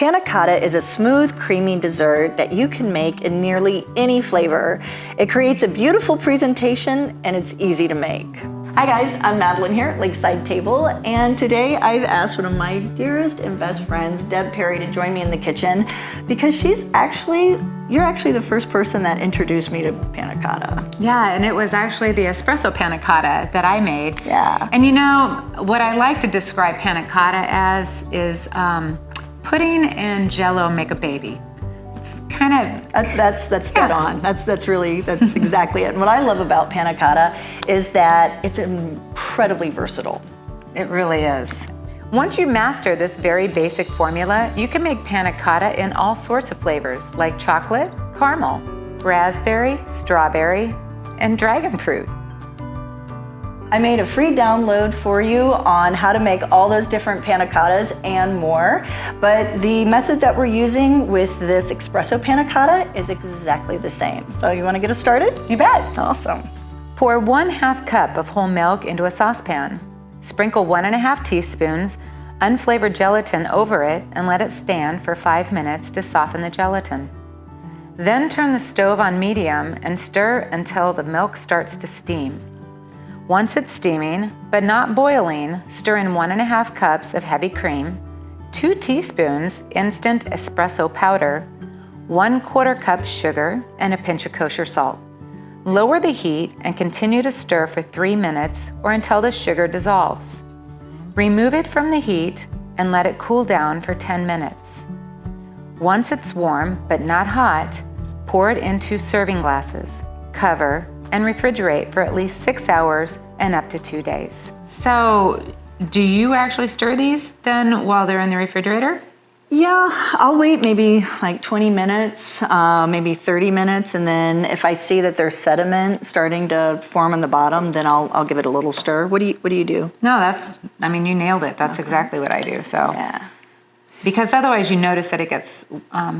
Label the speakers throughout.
Speaker 1: Panna cotta is a smooth, creamy dessert that you can make in nearly any flavor. It creates a beautiful presentation and it's easy to make. Hi guys, I'm Madeline here at Lakeside Table, and today I've asked one of my dearest and best friends, Deb Perry, to join me in the kitchen because you're actually the first person that introduced me to panna cotta.
Speaker 2: Yeah, and it was actually the espresso panna cotta that I made.
Speaker 1: Yeah.
Speaker 2: And you know, what I like to describe panna cotta as is pudding and Jell-O make a baby. It's kind of
Speaker 1: that's dead on. That's exactly it. And what I love about panna cotta is that it's incredibly versatile.
Speaker 2: It really is. Once you master this very basic formula, you can make panna cotta in all sorts of flavors like chocolate, caramel, raspberry, strawberry, and dragon fruit.
Speaker 1: I made a free download for you on how to make all those different panna cottas and more, but the method that we're using with this espresso panna cotta is exactly the same. So you want to get us started?
Speaker 2: You bet.
Speaker 1: Awesome.
Speaker 2: Pour 1/2 cup of whole milk into a saucepan. Sprinkle 1½ teaspoons unflavored gelatin over it and let it stand for 5 minutes to soften the gelatin. Then turn the stove on medium and stir until the milk starts to steam. Once it's steaming, but not boiling, stir in 1½ cups of heavy cream, 2 teaspoons instant espresso powder, 1/4 cup sugar, and a pinch of kosher salt. Lower the heat and continue to stir for 3 minutes or until the sugar dissolves. Remove it from the heat and let it cool down for 10 minutes. Once it's warm but not hot, pour it into serving glasses, cover, and refrigerate for at least 6 hours and up to 2 days. So, do you actually stir these then while they're in the refrigerator?
Speaker 1: Yeah, I'll wait maybe like 20 minutes, maybe 30 minutes, and then if I see that there's sediment starting to form on the bottom, then I'll give it a little stir. What do you do?
Speaker 2: No, you nailed it. That's exactly what I do. So,
Speaker 1: yeah.
Speaker 2: Because otherwise you notice that it gets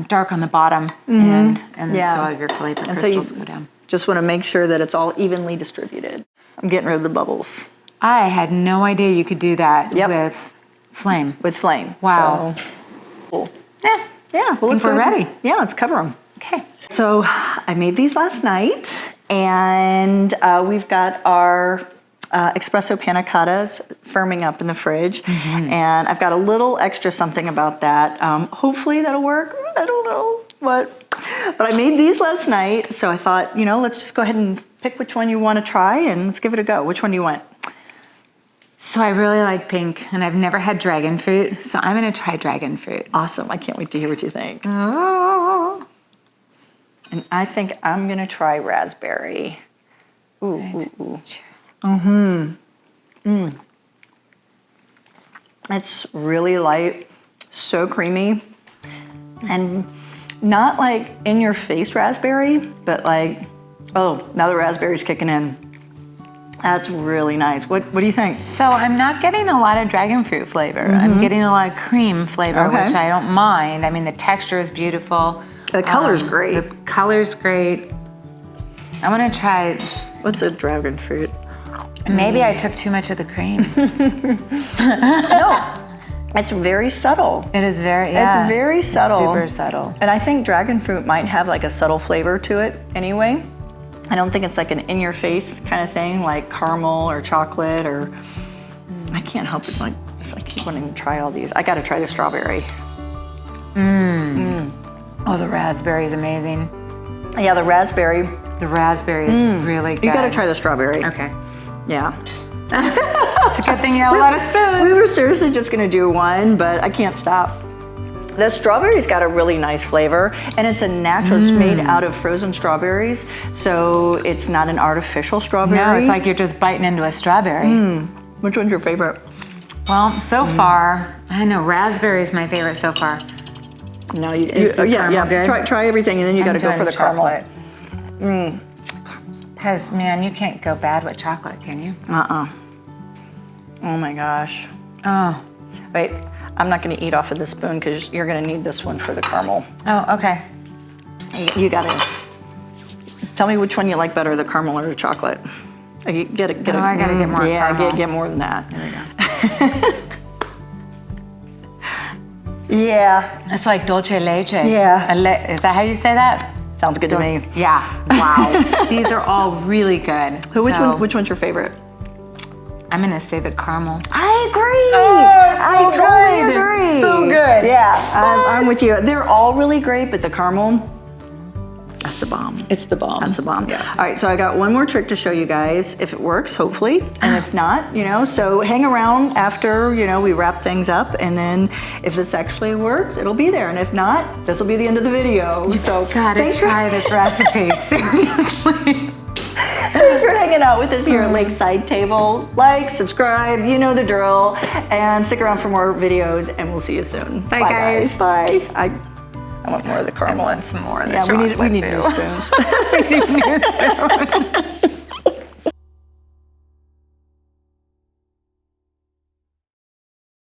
Speaker 2: dark on the bottom, and
Speaker 1: Yeah.
Speaker 2: so your flavor
Speaker 1: And so
Speaker 2: crystals go down.
Speaker 1: Just want to make sure that it's all evenly distributed. I'm getting rid of the bubbles.
Speaker 2: I had no idea you could do that
Speaker 1: Yep.
Speaker 2: with flame.
Speaker 1: With flame.
Speaker 2: Wow.
Speaker 1: So, cool. Yeah. Well,
Speaker 2: We're ready.
Speaker 1: Yeah, let's cover them.
Speaker 2: Okay.
Speaker 1: So I made these last night, and we've got our espresso panna cottas firming up in the fridge, and I've got a little extra something about that. Hopefully that'll work. I don't know, but I made these last night, so I thought, let's just go ahead and pick which one you want to try, and let's give it a go. Which one do you want?
Speaker 2: So I really like pink, and I've never had dragon fruit, so I'm going to try dragon fruit.
Speaker 1: Awesome. I can't wait to hear what you think.
Speaker 2: Oh.
Speaker 1: And I think I'm going to try raspberry. Ooh,
Speaker 2: Right.
Speaker 1: ooh.
Speaker 2: Cheers.
Speaker 1: It's really light, so creamy, and not like in your face raspberry, but like, oh, now the raspberry's kicking in. That's really nice. What do you think?
Speaker 2: So I'm not getting a lot of dragon fruit flavor. I'm getting a lot of cream flavor,
Speaker 1: Okay.
Speaker 2: which I don't mind. I mean, the texture is beautiful.
Speaker 1: The color's great.
Speaker 2: The color's great. I want to try.
Speaker 1: What's a dragon fruit?
Speaker 2: Maybe I took too much of the cream.
Speaker 1: No, it's very subtle.
Speaker 2: It is very,
Speaker 1: It's very subtle.
Speaker 2: Super subtle.
Speaker 1: And I think dragon fruit might have like a subtle flavor to it anyway. I don't think it's like an in-your-face kind of thing, like caramel or chocolate or. I can't help it. I keep wanting to try all these. I got to try the strawberry.
Speaker 2: Oh, the raspberry is amazing.
Speaker 1: Yeah, the raspberry.
Speaker 2: The raspberry is really good.
Speaker 1: You got to try the strawberry.
Speaker 2: Okay.
Speaker 1: Yeah.
Speaker 2: It's a good thing you have a lot of spoons.
Speaker 1: We were seriously just going to do one, but I can't stop. The strawberry's got a really nice flavor, and it's a natural. It's made out of frozen strawberries, so it's not an artificial strawberry.
Speaker 2: No, it's like you're just biting into a strawberry.
Speaker 1: Which one's your favorite?
Speaker 2: Well, so far, I know raspberry is my favorite so far.
Speaker 1: No,
Speaker 2: Is the caramel good?
Speaker 1: Try everything, and then you got to go for the caramel.
Speaker 2: Because, man, you can't go bad with chocolate, can you?
Speaker 1: Oh my gosh.
Speaker 2: Oh.
Speaker 1: Wait, I'm not going to eat off of this spoon because you're going to need this one for the caramel.
Speaker 2: Oh, okay.
Speaker 1: You got to tell me which one you like better, the caramel or the chocolate. I gotta get more caramel. Yeah, get more than that.
Speaker 2: There we go.
Speaker 1: Yeah.
Speaker 2: It's like dulce leche.
Speaker 1: Yeah.
Speaker 2: Is that how you say that?
Speaker 1: Sounds good to me.
Speaker 2: Yeah. Wow. These are all really good.
Speaker 1: Which one's your favorite?
Speaker 2: I'm gonna say the caramel.
Speaker 1: I agree.
Speaker 2: Oh,
Speaker 1: I totally agree.
Speaker 2: So good.
Speaker 1: Yeah, I'm with you. They're all really great, but the caramel, that's the bomb.
Speaker 2: It's the bomb.
Speaker 1: That's the bomb.
Speaker 2: Yeah.
Speaker 1: All right, so I got one more trick to show you guys, if it works, hopefully. And if not, so hang around after, we wrap things up, and then if this actually works, it'll be there. And if not, this will be the end of the video. So
Speaker 2: Gotta try this recipe, seriously.
Speaker 1: Thanks for hanging out with us here at Lakeside Table. Like, subscribe, you know the drill, and stick around for more videos, and we'll see you soon.
Speaker 2: Bye, guys.
Speaker 1: Bye. I want more of the caramel.
Speaker 2: I want some more of the
Speaker 1: Yeah,
Speaker 2: chocolate
Speaker 1: we need
Speaker 2: too.
Speaker 1: new spoons.
Speaker 2: We need new spoons.